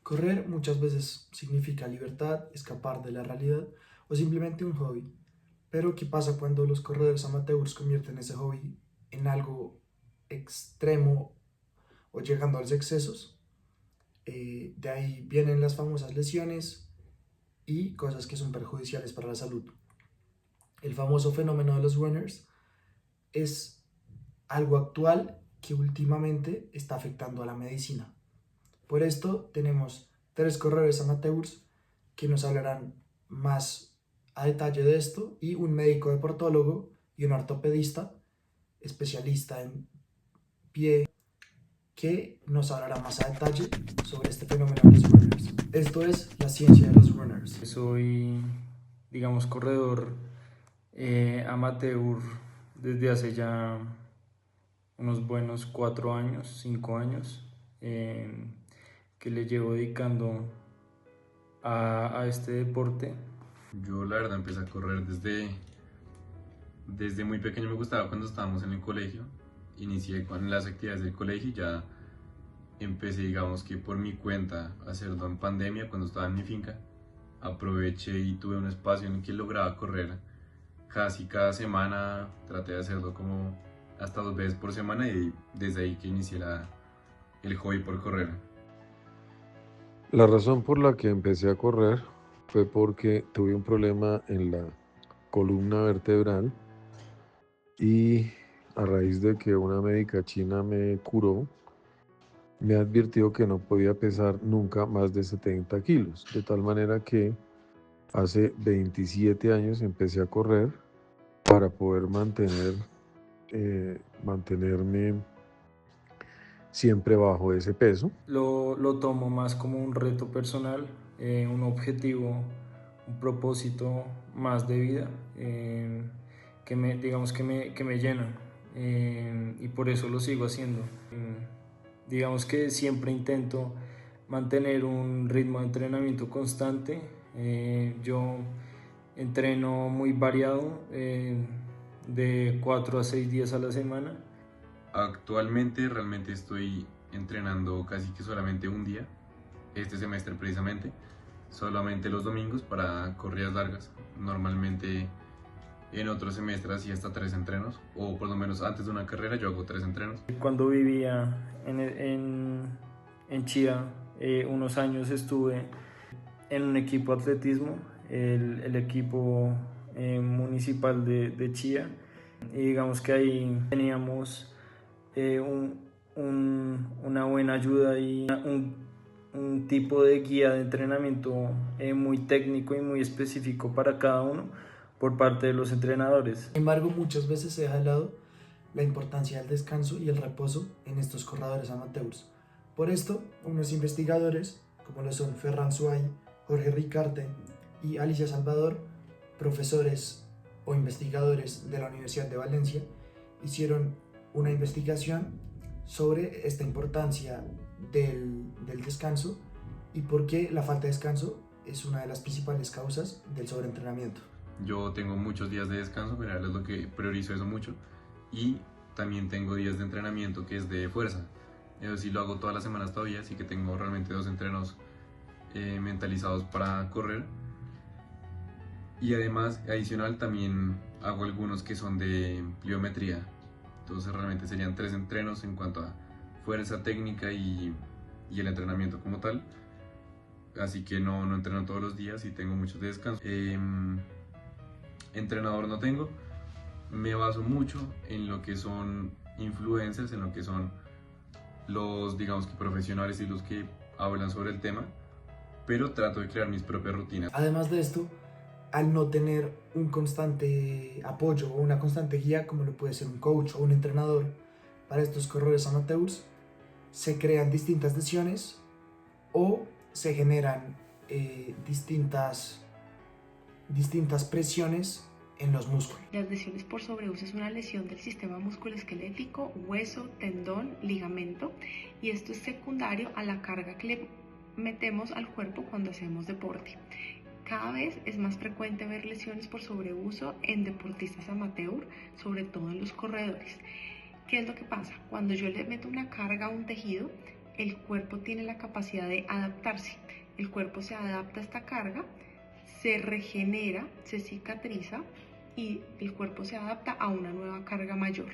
Correr muchas veces significa libertad, escapar de la realidad o simplemente un hobby. Pero ¿qué pasa cuando los corredores amateurs convierten ese hobby en algo extremo o llegando a los excesos? De ahí vienen las famosas lesiones y cosas que son perjudiciales para la salud. El famoso fenómeno de los runners es algo actual que últimamente está afectando a la medicina. Por esto tenemos tres corredores amateurs que nos hablarán más a detalle de esto y un médico deportólogo y un ortopedista especialista en pie que nos hablará más a detalle sobre este fenómeno de los runners. Esto es la ciencia de los runners. Soy, digamos, corredor amateur desde hace ya unos buenos 4 años, 5 años, que le llevo dedicando a este deporte. Yo la verdad empecé a correr desde muy pequeño. Me gustaba cuando estábamos en el colegio. Inicié con las actividades del colegio y ya empecé, digamos que por mi cuenta, a hacerlo en pandemia cuando estaba en mi finca. Aproveché y tuve un espacio en el que lograba correr casi cada semana. Traté de hacerlo como hasta 2 veces por semana y desde ahí que inicié el hobby por correr. La razón por la que empecé a correr fue porque tuve un problema en la columna vertebral y a raíz de que una médica china me curó, me advirtió que no podía pesar nunca más de 70 kilos, de tal manera que hace 27 años empecé a correr para poder mantenerme siempre bajo ese peso. Lo tomo más como un reto personal, un objetivo, un propósito más de vida, digamos que me llenan, y por eso lo sigo haciendo. Digamos que siempre intento mantener un ritmo de entrenamiento constante. Yo entreno muy variado, de 4 a 6 días a la semana. Actualmente realmente estoy entrenando casi que solamente un día, este semestre precisamente, solamente los domingos para corridas largas. Normalmente en otros semestres hacía hasta 3 entrenos, o por lo menos antes de una carrera yo hago 3 entrenos. Cuando vivía en Chía, unos años estuve en un equipo de atletismo, el equipo municipal de Chía, y digamos que ahí teníamos una buena ayuda y un tipo de guía de entrenamiento muy técnico y muy específico para cada uno por parte de los entrenadores. Sin embargo, muchas veces se deja de lado la importancia del descanso y el reposo en estos corredores amateurs. Por esto, unos investigadores, como lo son Ferran Suay, Jorge Ricarte y Alicia Salvador, profesores o investigadores de la Universidad de Valencia, hicieron una investigación sobre esta importancia del descanso y por qué la falta de descanso es una de las principales causas del sobreentrenamiento. Yo tengo muchos días de descanso, en general es lo que priorizo eso mucho, y también tengo días de entrenamiento que es de fuerza. Eso sí lo hago todas las semanas todavía, así que tengo realmente 2 entrenos mentalizados para correr. Y además, adicional, también hago algunos que son de pliometría. Entonces realmente serían 3 entrenos en cuanto a fuerza, técnica y el entrenamiento como tal. Así que no entreno todos los días y tengo muchos de descanso. Entrenador no tengo. Me baso mucho en lo que son influencers, en lo que son los, digamos que profesionales y los que hablan sobre el tema, pero trato de crear mis propias rutinas. Además de esto, al no tener un constante apoyo o una constante guía, como lo puede ser un coach o un entrenador para estos corredores amateurs, se crean distintas lesiones o se generan distintas presiones en los músculos. Las lesiones por sobreuso es una lesión del sistema musculoesquelético, hueso, tendón, ligamento, y esto es secundario a la carga que le metemos al cuerpo cuando hacemos deporte. Cada vez es más frecuente ver lesiones por sobreuso en deportistas amateur, sobre todo en los corredores. ¿Qué es lo que pasa? Cuando yo le meto una carga a un tejido, el cuerpo tiene la capacidad de adaptarse. El cuerpo se adapta a esta carga, se regenera, se cicatriza y el cuerpo se adapta a una nueva carga mayor.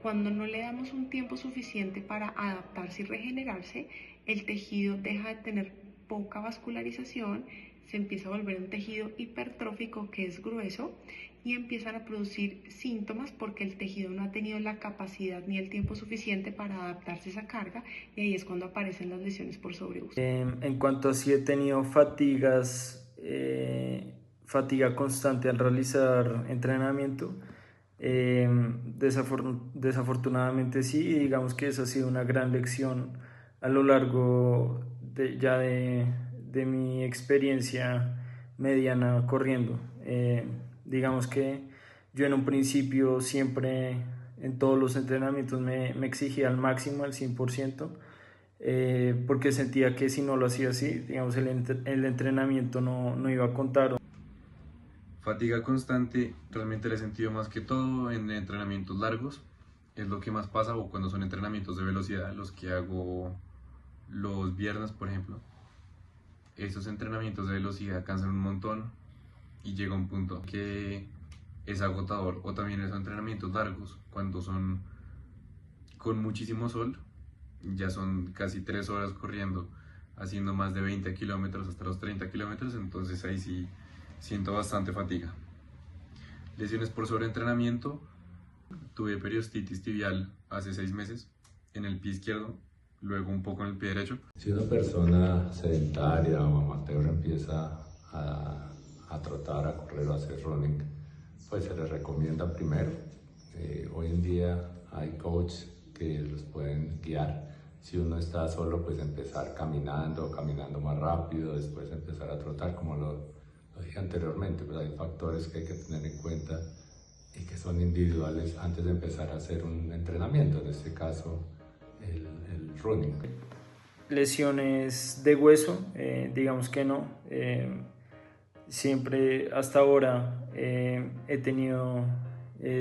Cuando no le damos un tiempo suficiente para adaptarse y regenerarse, el tejido deja de tener poca vascularización, se empieza a volver un tejido hipertrófico que es grueso y empiezan a producir síntomas porque el tejido no ha tenido la capacidad ni el tiempo suficiente para adaptarse a esa carga, y ahí es cuando aparecen las lesiones por sobreuso. En cuanto a si he tenido fatiga constante al realizar entrenamiento, desafortunadamente sí, y digamos que esa ha sido una gran lección a lo largo de mi experiencia mediana corriendo. Digamos que yo en un principio siempre en todos los entrenamientos me exigía al máximo, al 100%, porque sentía que si no lo hacía así, digamos, el entrenamiento no iba a contar. Fatiga constante, realmente la he sentido más que todo en entrenamientos largos, es lo que más pasa, o cuando son entrenamientos de velocidad, los que hago los viernes, por ejemplo. Esos entrenamientos de velocidad cansan un montón y llega un punto que es agotador, o también esos entrenamientos largos, cuando son con muchísimo sol, ya son casi 3 horas corriendo, haciendo más de 20 kilómetros hasta los 30 kilómetros, entonces ahí sí siento bastante fatiga. Lesiones por sobreentrenamiento, tuve periostitis tibial hace 6 meses en el pie izquierdo, luego un poco en el pie derecho. Si una persona sedentaria o amateur empieza a trotar, a correr o a hacer running, pues se les recomienda primero. Hoy en día hay coaches que los pueden guiar. Si uno está solo, pues empezar caminando más rápido, después empezar a trotar, como lo dije anteriormente, pues hay factores que hay que tener en cuenta y que son individuales antes de empezar a hacer un entrenamiento, en este caso el running. Lesiones de hueso, digamos que no. Siempre hasta ahora he tenido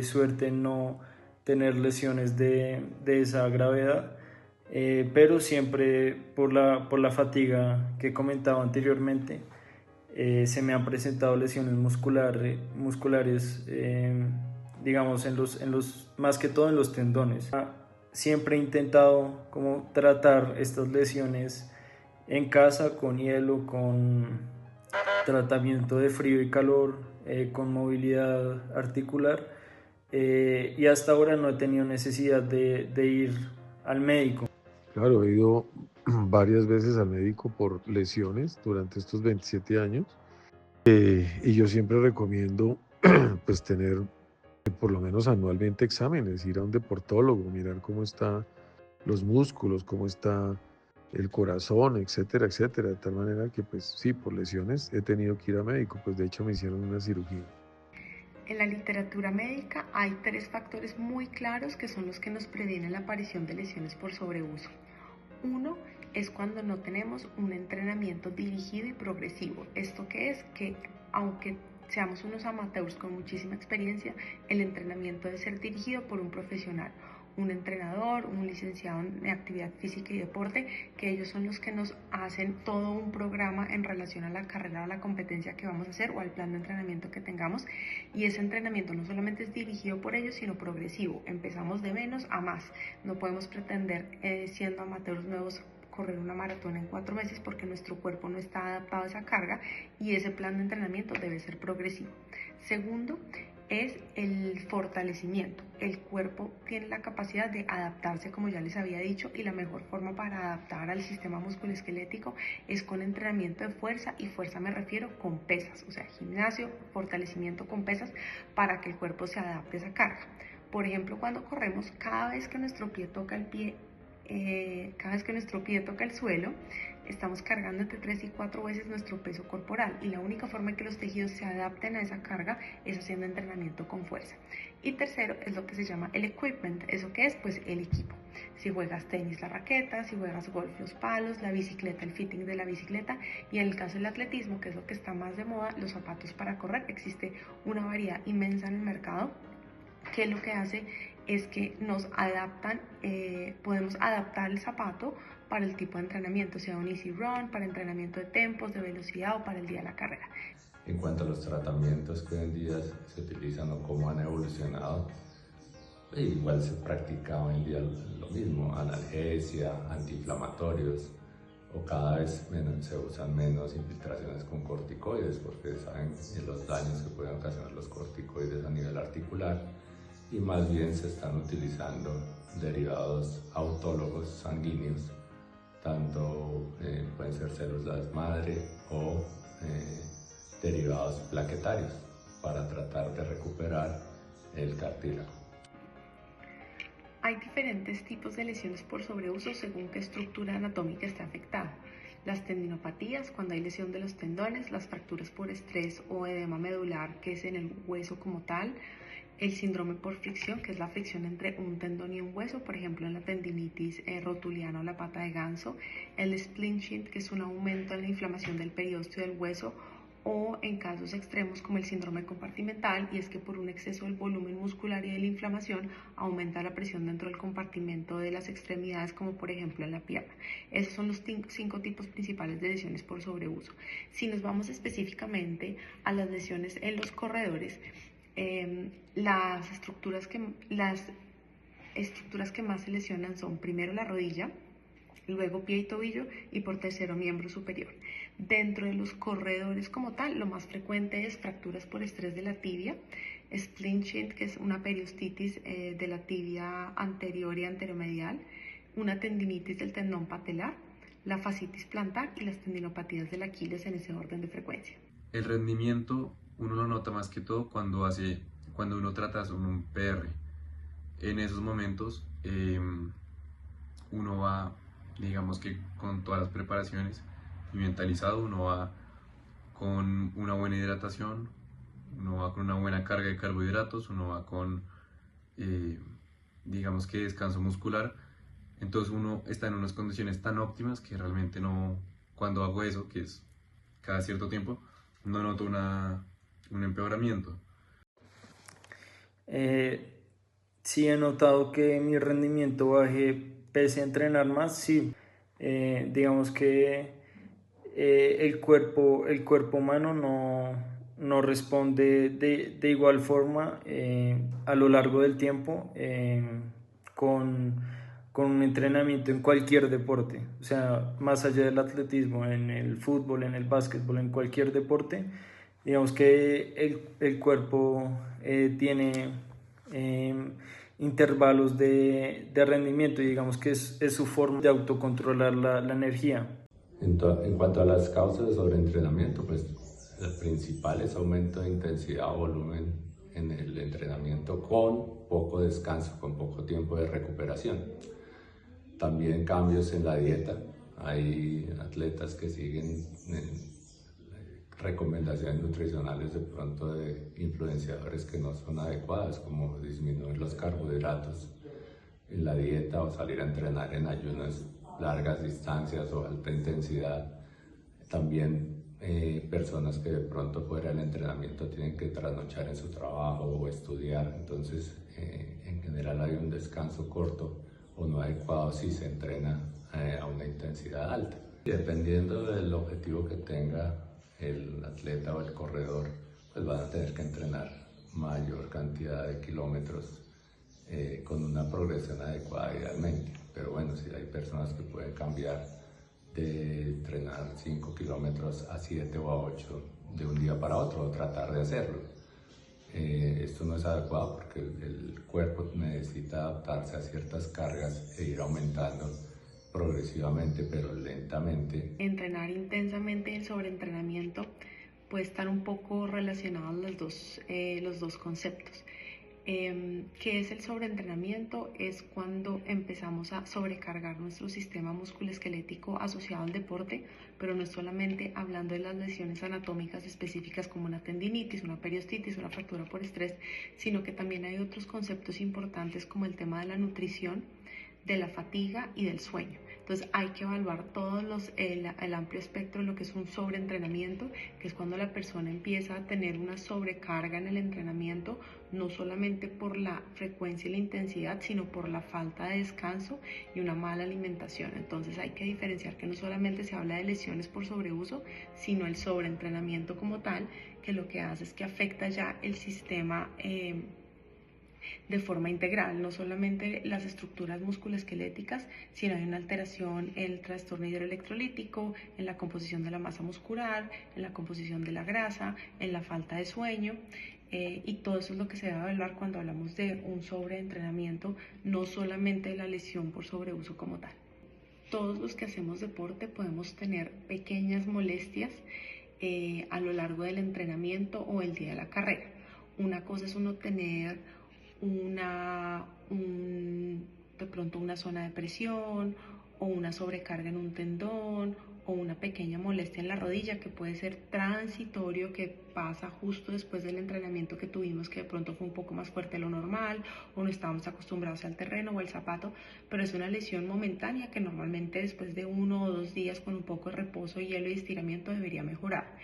suerte en no tener lesiones de esa gravedad, pero siempre por la fatiga que comentaba anteriormente, se me han presentado lesiones musculares, digamos, más que todo en los tendones. Siempre he intentado como tratar estas lesiones en casa con hielo, con tratamiento de frío y calor, con movilidad articular, y hasta ahora no he tenido necesidad de ir al médico. Claro, he ido varias veces al médico por lesiones durante estos 27 años, y yo siempre recomiendo pues tener por lo menos anualmente exámenes, ir a un deportólogo, mirar cómo están los músculos, cómo está el corazón, etcétera, etcétera, de tal manera que pues sí, por lesiones he tenido que ir a médico, pues de hecho me hicieron una cirugía. En la literatura médica hay 3 factores muy claros que son los que nos previenen la aparición de lesiones por sobreuso. Uno es cuando no tenemos un entrenamiento dirigido y progresivo. ¿Esto qué es? Que aunque seamos unos amateurs con muchísima experiencia, el entrenamiento debe ser dirigido por un profesional, un entrenador, un licenciado en actividad física y deporte, que ellos son los que nos hacen todo un programa en relación a la carrera, a la competencia que vamos a hacer o al plan de entrenamiento que tengamos, y ese entrenamiento no solamente es dirigido por ellos, sino progresivo. Empezamos de menos a más. No podemos pretender, siendo amateurs nuevos, correr una maratón en 4 meses porque nuestro cuerpo no está adaptado a esa carga, y ese plan de entrenamiento debe ser progresivo. Segundo, es el fortalecimiento. El cuerpo tiene la capacidad de adaptarse, como ya les había dicho, y la mejor forma para adaptar al sistema musculoesquelético es con entrenamiento de fuerza, y fuerza me refiero con pesas, o sea, gimnasio, fortalecimiento con pesas para que el cuerpo se adapte a esa carga. Por ejemplo, cuando corremos, cada vez que nuestro pie toca el suelo, estamos cargando entre 3 y 4 veces nuestro peso corporal, y la única forma en que los tejidos se adapten a esa carga es haciendo entrenamiento con fuerza. Y tercero es lo que se llama el equipment. ¿Eso qué es? Pues el equipo. Si juegas tenis, la raqueta; si juegas golf, los palos; la bicicleta, el fitting de la bicicleta; y en el caso del atletismo, que es lo que está más de moda, los zapatos para correr. Existe una variedad inmensa en el mercado que lo que hace es que nos adaptan, podemos adaptar el zapato para el tipo de entrenamiento, sea un easy run, para entrenamiento de tempos, de velocidad o para el día de la carrera. En cuanto a los tratamientos que hoy en día se utilizan o cómo han evolucionado, igual se practica hoy en día lo mismo, analgesia, antiinflamatorios, o cada vez se usan menos infiltraciones con corticoides porque saben los daños que pueden ocasionar los corticoides a nivel articular, y más bien se están utilizando derivados autólogos sanguíneos, tanto pueden ser células madre o derivados plaquetarios para tratar de recuperar el cartílago. Hay diferentes tipos de lesiones por sobreuso según qué estructura anatómica esté afectada. Las tendinopatías, cuando hay lesión de los tendones, las fracturas por estrés o edema medular, que es en el hueso como tal, el síndrome por fricción, que es la fricción entre un tendón y un hueso, por ejemplo en la tendinitis rotuliana o la pata de ganso, el splint shift, que es un aumento en la inflamación del periósteo del hueso, o en casos extremos como el síndrome compartimental, y es que por un exceso del volumen muscular y de la inflamación aumenta la presión dentro del compartimento de las extremidades, como por ejemplo en la pierna. Esos son los 5 tipos principales de lesiones por sobreuso. Si nos vamos específicamente a las lesiones en los corredores, las estructuras que más se lesionan son primero la rodilla, luego pie y tobillo y por tercero miembro superior. Dentro de los corredores como tal, lo más frecuente es fracturas por estrés de la tibia, splint shift, que es una periostitis de la tibia anterior y anteromedial, una tendinitis del tendón patelar, la fascitis plantar y las tendinopatías del Aquiles en ese orden de frecuencia. El rendimiento uno lo nota más que todo cuando uno trata de hacer un PR. En esos momentos uno va, digamos que con todas las preparaciones y mentalizado, uno va con una buena hidratación, uno va con una buena carga de carbohidratos, uno va con, digamos que descanso muscular. Entonces uno está en unas condiciones tan óptimas que realmente no, cuando hago eso, que es cada cierto tiempo, no noto un empeoramiento. Sí he notado que mi rendimiento baje pese a entrenar más, sí. Digamos que el cuerpo humano no responde de igual forma a lo largo del tiempo con un entrenamiento en cualquier deporte. O sea, más allá del atletismo, en el fútbol, en el básquetbol, en cualquier deporte, digamos que el cuerpo tiene intervalos de rendimiento, y digamos que es su forma de autocontrolar la energía. En cuanto a las causas de sobreentrenamiento, pues el principal es aumento de intensidad o volumen en el entrenamiento con poco descanso, con poco tiempo de recuperación. También cambios en la dieta. Hay atletas que siguen recomendaciones nutricionales de pronto de influenciadores que no son adecuadas, como disminuir los carbohidratos en la dieta o salir a entrenar en ayunas largas distancias o alta intensidad. También personas que de pronto fuera del entrenamiento tienen que trasnochar en su trabajo o estudiar, entonces en general hay un descanso corto o no adecuado si se entrena a una intensidad alta. Dependiendo del objetivo que tenga el atleta o el corredor, pues van a tener que entrenar mayor cantidad de kilómetros con una progresión adecuada idealmente. Pero bueno, si hay personas que pueden cambiar de entrenar 5 kilómetros a 7 o a 8 de un día para otro, o tratar de hacerlo. Esto no es adecuado porque el cuerpo necesita adaptarse a ciertas cargas e ir aumentando progresivamente, pero lentamente. Entrenar intensamente y el sobreentrenamiento puede estar un poco relacionados los dos conceptos. ¿Qué es el sobreentrenamiento? Es cuando empezamos a sobrecargar nuestro sistema musculoesquelético asociado al deporte, pero no es solamente hablando de las lesiones anatómicas específicas como una tendinitis, una periostitis, una fractura por estrés, sino que también hay otros conceptos importantes como el tema de la nutrición, de la fatiga y del sueño. Entonces hay que evaluar el amplio espectro de lo que es un sobreentrenamiento, que es cuando la persona empieza a tener una sobrecarga en el entrenamiento, no solamente por la frecuencia y la intensidad, sino por la falta de descanso y una mala alimentación. Entonces hay que diferenciar que no solamente se habla de lesiones por sobreuso, sino el sobreentrenamiento como tal, que lo que hace es que afecta ya el sistema de forma integral, no solamente las estructuras musculoesqueléticas, sino hay una alteración en el trastorno hidroelectrolítico, en la composición de la masa muscular, en la composición de la grasa, en la falta de sueño. Y todo eso es lo que se debe evaluar cuando hablamos de un sobreentrenamiento, no solamente de la lesión por sobreuso como tal. Todos los que hacemos deporte podemos tener pequeñas molestias a lo largo del entrenamiento o el día de la carrera. Una cosa es uno tener de pronto una zona de presión o una sobrecarga en un tendón o una pequeña molestia en la rodilla que puede ser transitorio, que pasa justo después del entrenamiento que tuvimos, que de pronto fue un poco más fuerte de lo normal o no estábamos acostumbrados al terreno o al zapato, pero es una lesión momentánea que normalmente después de 1 o 2 días con un poco de reposo, hielo y estiramiento debería mejorar.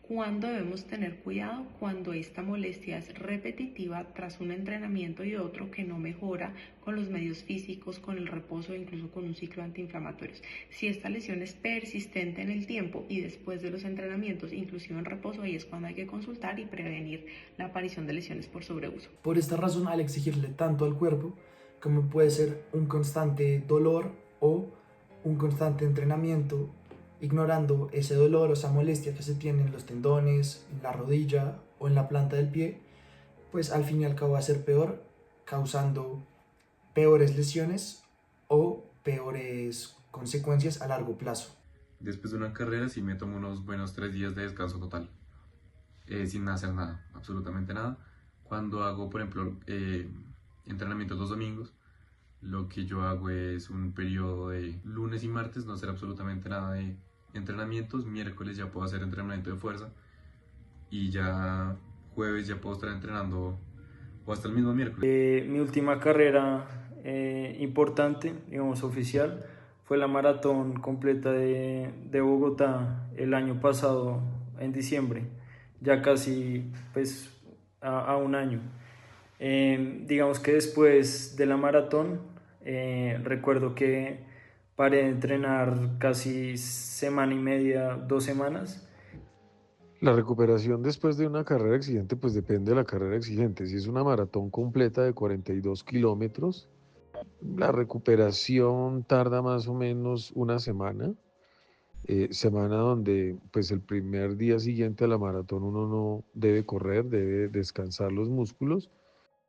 ¿Cuándo debemos tener cuidado? Cuando esta molestia es repetitiva tras un entrenamiento y otro que no mejora con los medios físicos, con el reposo e incluso con un ciclo antiinflamatorio. Si esta lesión es persistente en el tiempo y después de los entrenamientos, inclusive en reposo, ahí es cuando hay que consultar y prevenir la aparición de lesiones por sobreuso. Por esta razón, al exigirle tanto al cuerpo, como puede ser un constante dolor o un constante entrenamiento, ignorando ese dolor o esa molestia que se tiene en los tendones, en la rodilla o en la planta del pie, pues al fin y al cabo va a ser peor, causando peores lesiones o peores consecuencias a largo plazo. Después de una carrera sí me tomo unos buenos 3 días de descanso total, sin hacer nada, absolutamente nada. Cuando hago, por ejemplo, entrenamientos los domingos, lo que yo hago es un periodo de lunes y martes no hacer absolutamente nada de entrenamientos, miércoles ya puedo hacer entrenamiento de fuerza y ya jueves ya puedo estar entrenando o hasta el mismo miércoles. Mi última carrera importante, digamos oficial, fue la maratón completa de Bogotá el año pasado en diciembre, ya casi pues a un año. Digamos que después de la maratón recuerdo que paré de entrenar casi semana y media, 2 semanas. La recuperación después de una carrera exigente, pues depende de la carrera exigente. Si es una maratón completa de 42 kilómetros, la recuperación tarda más o menos una semana. Semana donde pues el primer día siguiente a la maratón uno no debe correr, debe descansar los músculos,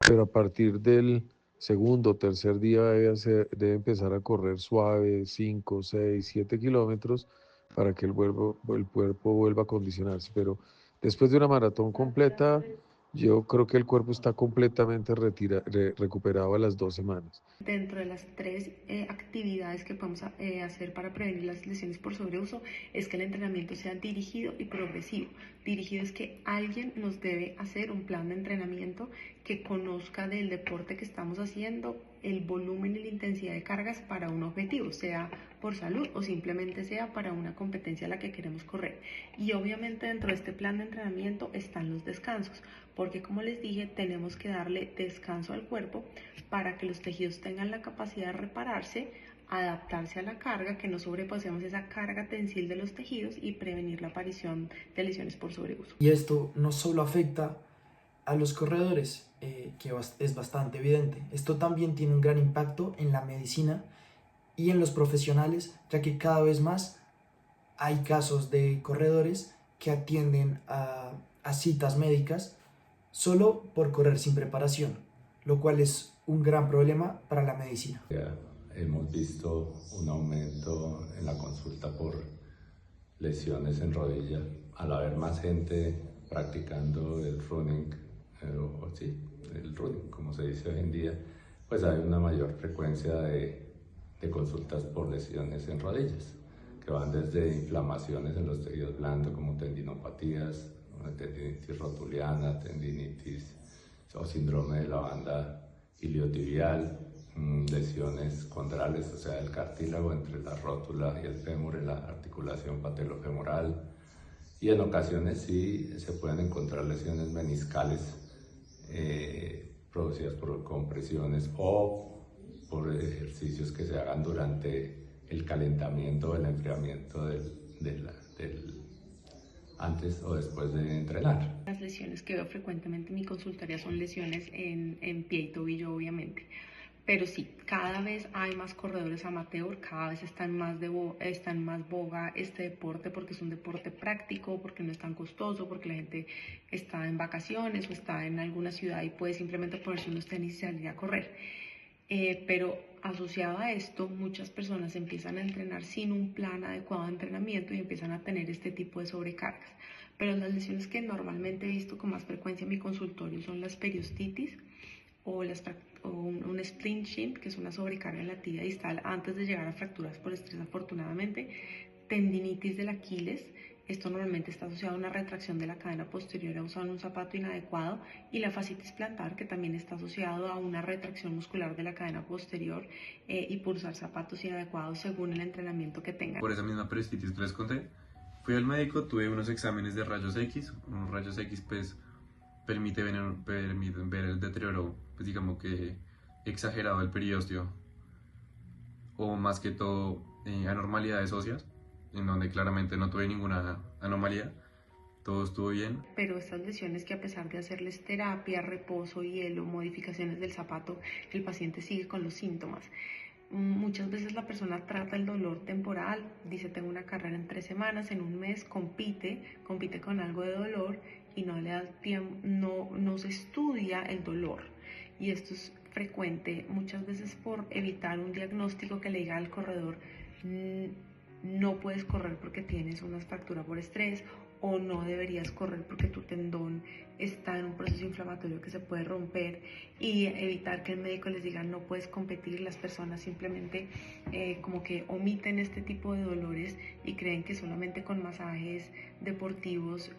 pero a partir del segundo o tercer día debe empezar a correr suave, 5, 6, 7 kilómetros para que el cuerpo vuelva a condicionarse. Pero después de una maratón completa, yo creo que el cuerpo está completamente recuperado a las 2 semanas. Dentro de las 3 actividades que podemos hacer para prevenir las lesiones por sobreuso es que el entrenamiento sea dirigido y progresivo. Dirigido es que alguien nos debe hacer un plan de entrenamiento que conozca del deporte que estamos haciendo, el volumen y la intensidad de cargas para un objetivo, sea por salud o simplemente sea para una competencia a la que queremos correr. Y obviamente dentro de este plan de entrenamiento están los descansos, porque como les dije, tenemos que darle descanso al cuerpo para que los tejidos tengan la capacidad de repararse, adaptarse a la carga, que no sobrepasemos esa carga tensil de los tejidos y prevenir la aparición de lesiones por sobreuso. Y esto no solo afecta a los corredores, que es bastante evidente. Esto también tiene un gran impacto en la medicina y en los profesionales, ya que cada vez más hay casos de corredores que atienden a citas médicas solo por correr sin preparación, lo cual es un gran problema para la medicina. Hemos visto un aumento en la consulta por lesiones en rodilla al haber más gente practicando el running, el running como se dice hoy en día, pues hay una mayor frecuencia de consultas por lesiones en rodillas, que van desde inflamaciones en los tejidos blandos como tendinopatías, tendinitis rotuliana, tendinitis o síndrome de la banda iliotibial, lesiones condrales, o sea, el cartílago entre la rótula y el fémur en la articulación patelofemoral. Y en ocasiones sí se pueden encontrar lesiones meniscales producidas por compresiones o por ejercicios que se hagan durante el calentamiento o el enfriamiento antes o después de entrenar. Las lesiones que veo frecuentemente en mi consultoría son lesiones en pie y tobillo, obviamente. Pero sí, cada vez hay más corredores amateur, cada vez está en más boga este deporte porque es un deporte práctico, porque no es tan costoso, porque la gente está en vacaciones o está en alguna ciudad y puede simplemente ponerse unos tenis y salir a correr. Pero asociado a esto, muchas personas empiezan a entrenar sin un plan adecuado de entrenamiento y empiezan a tener este tipo de sobrecargas. Pero las lesiones que normalmente he visto con más frecuencia en mi consultorio son las periostitis o un splint shin, que es una sobrecarga en la tibia distal antes de llegar a fracturas por estrés, afortunadamente, tendinitis del Aquiles. Esto normalmente está asociado a una retracción de la cadena posterior a usar un zapato inadecuado, y la fascitis plantar, que también está asociado a una retracción muscular de la cadena posterior y por usar zapatos inadecuados según el entrenamiento que tengan. Por esa misma peristitis que les conté, fui al médico, tuve unos exámenes de rayos X. Unos rayos X pues permiten ver el deterioro, pues digamos que exagerado del periósteo, o más que todo anormalidades óseas, en donde claramente no tuve ninguna anomalía, todo estuvo bien. Pero estas lesiones que, a pesar de hacerles terapia, reposo, hielo, modificaciones del zapato, el paciente sigue con los síntomas. Muchas veces la persona trata el dolor temporal, dice tengo una carrera en 3 semanas, en un mes compite con algo de dolor y no le da tiempo, no se estudia el dolor. Y esto es frecuente muchas veces por evitar un diagnóstico que le diga al corredor no puedes correr porque tienes una fractura por estrés, o no deberías correr porque tu tendón está en un proceso inflamatorio que se puede romper, y evitar que el médico les diga no puedes competir. Las personas simplemente como que omiten este tipo de dolores y creen que solamente con masajes deportivos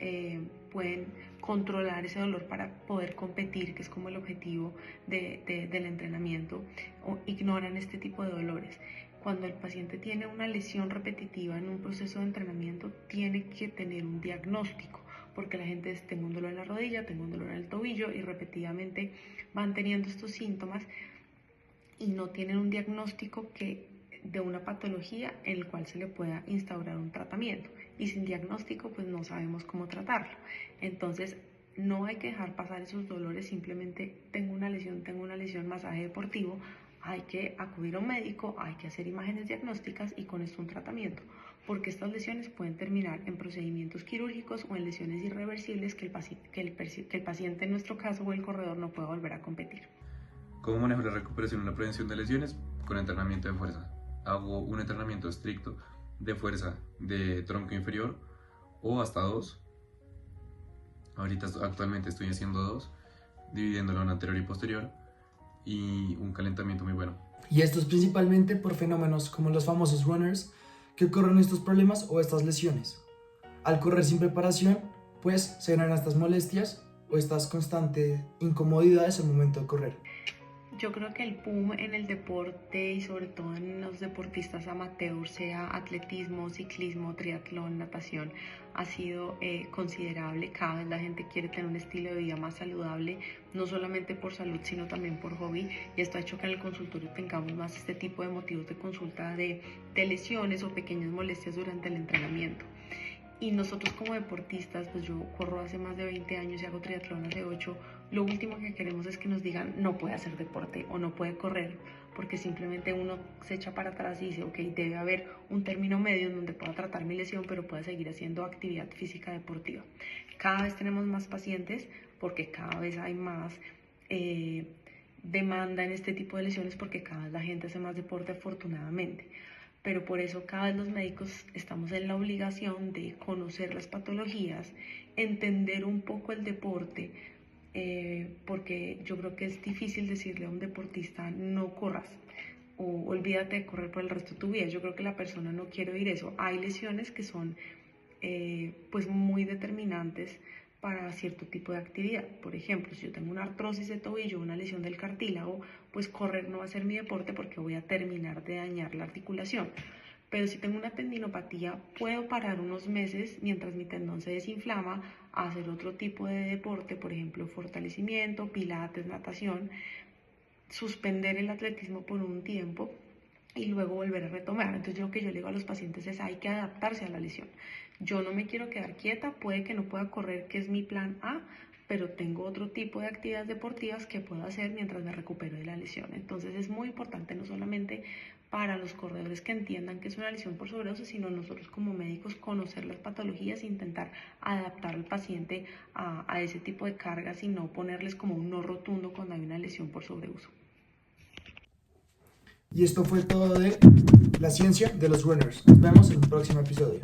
pueden controlar ese dolor para poder competir, que es como el objetivo del entrenamiento, o ignoran este tipo de dolores. Cuando el paciente tiene una lesión repetitiva en un proceso de entrenamiento, tiene que tener un diagnóstico, porque la gente dice, tengo un dolor en la rodilla, tengo un dolor en el tobillo, y repetidamente van teniendo estos síntomas y no tienen un diagnóstico de una patología en el cual se le pueda instaurar un tratamiento. Y sin diagnóstico, pues no sabemos cómo tratarlo. Entonces, no hay que dejar pasar esos dolores, simplemente tengo una lesión, masaje deportivo. Hay que acudir a un médico, hay que hacer imágenes diagnósticas y con esto un tratamiento, porque estas lesiones pueden terminar en procedimientos quirúrgicos o en lesiones irreversibles que el paciente, en nuestro caso, o el corredor, no pueda volver a competir. ¿Cómo manejo la recuperación y la prevención de lesiones? Con entrenamiento de fuerza. Hago un entrenamiento estricto de fuerza de tronco inferior o hasta 2. Actualmente estoy haciendo 2, dividiéndolo en anterior y posterior, y un calentamiento muy bueno. Y esto es principalmente por fenómenos como los famosos runners, que ocurren estos problemas o estas lesiones. Al correr sin preparación, pues se generan estas molestias o estas constantes incomodidades al momento de correr. Yo creo que el boom en el deporte, y sobre todo en los deportistas amateurs, sea atletismo, ciclismo, triatlón, natación, ha sido considerable. Cada vez la gente quiere tener un estilo de vida más saludable, no solamente por salud, sino también por hobby, y esto ha hecho que en el consultorio tengamos más este tipo de motivos de consulta de lesiones o pequeñas molestias durante el entrenamiento. Y nosotros como deportistas, pues yo corro hace más de 20 años y hago triatlón hace 8, lo último que queremos es que nos digan no puede hacer deporte o no puede correr, porque simplemente uno se echa para atrás y dice, ok, debe haber un término medio en donde pueda tratar mi lesión, pero pueda seguir haciendo actividad física deportiva. Cada vez tenemos más pacientes porque cada vez hay más demanda en este tipo de lesiones, porque cada vez la gente hace más deporte, afortunadamente. Pero por eso cada vez los médicos estamos en la obligación de conocer las patologías, entender un poco el deporte, porque yo creo que es difícil decirle a un deportista no corras o olvídate de correr por el resto de tu vida. Yo creo que la persona no quiere oír eso. Hay lesiones que son pues muy determinantes para cierto tipo de actividad. Por ejemplo, si yo tengo una artrosis de tobillo, una lesión del cartílago, pues correr no va a ser mi deporte porque voy a terminar de dañar la articulación. Pero si tengo una tendinopatía, puedo parar unos meses mientras mi tendón se desinflama a hacer otro tipo de deporte, por ejemplo, fortalecimiento, pilates, natación, suspender el atletismo por un tiempo y luego volver a retomar. Entonces lo que yo le digo a los pacientes es hay que adaptarse a la lesión. Yo no me quiero quedar quieta, puede que no pueda correr, que es mi plan A, pero tengo otro tipo de actividades deportivas que puedo hacer mientras me recupero de la lesión. Entonces es muy importante no solamente para los corredores que entiendan que es una lesión por sobredosis, sino nosotros como médicos conocer las patologías e intentar adaptar al paciente a ese tipo de cargas y no ponerles como un no rotundo cuando hay una lesión por sobreuso. Y esto fue todo de la ciencia de los runners. Nos vemos en el próximo episodio.